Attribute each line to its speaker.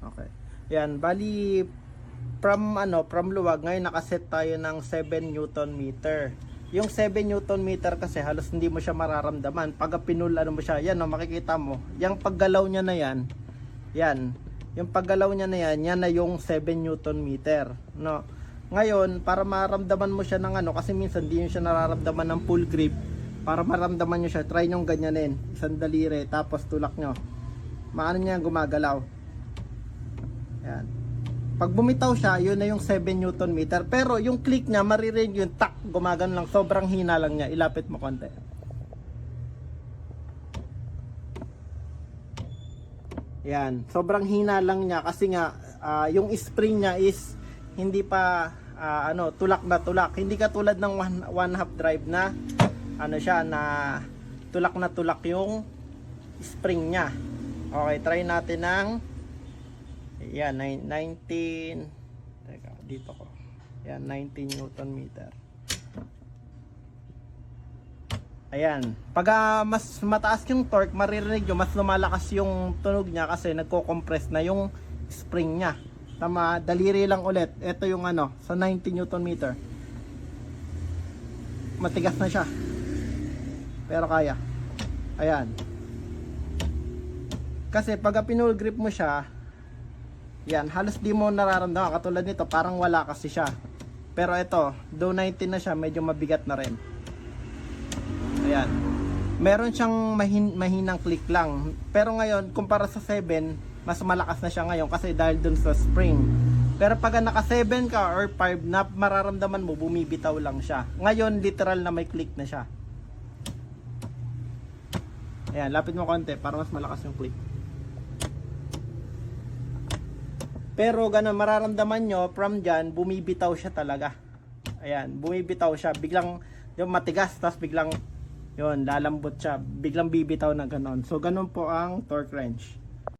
Speaker 1: Okay. Yan, bali from luwag ngayon nakaset tayo ng 7 Newton meter. Yung 7 Newton meter kasi halos hindi mo siya mararamdaman. Pag pinul ano mo siya, yan no, makikita mo. Yung paggalaw niya na yan, yan. Yung paggalaw niya na yan na yung 7 Newton meter, no. Ngayon, para maramdaman mo siya ng ano, kasi minsan hindi yun siya nararamdaman ng full grip. Para maramdaman nyo siya, try nyo ganyanin. Isang daliri, tapos tulak nyo. Maano niya gumagalaw. Yan. Pag bumitaw siya, yun na yung 7 Newton meter. Pero yung click niya, maririnig yung tak, gumagan lang. Sobrang hina lang niya. Ilapit mo konti. Yan. Sobrang hina lang niya kasi nga, yung spring niya is hindi pa, tulak na tulak. Hindi katulad ng one half drive na, siya, na tulak yung spring niya. Okay, try natin ng yan, 19, teka, dito ko. Yan, 19 Newton meter. Ayan. Pag mas mataas yung torque, maririnig nyo, mas lumalakas yung tunog niya kasi nagko-compress na yung spring niya. Tama, daliri lang ulit. Ito yung sa 90 Newton meter. Matigas na siya. Pero kaya. Ayan. Kasi pag pinul grip mo siya, yan, halos di mo nararamdaman. Katulad nito, parang wala kasi siya. Pero ito, though 19 na siya, medyo mabigat na rin. Ayan. Meron siyang mahinang click lang. Pero ngayon, kumpara sa 7, mas malakas na siya ngayon kasi dahil dun sa spring. Pero pag naka 7 ka or 5, na mararamdaman mo, bumibitaw lang siya. Ngayon, literal na may click na siya. Ayan, lapit mo konti para mas malakas yung click. Pero ganun, mararamdaman nyo, from dyan, bumibitaw siya talaga. Ayan, bumibitaw siya. Biglang, yung matigas, tapos biglang, yun, lalambot siya. Biglang bibitaw na ganun. So, ganun po ang torque wrench.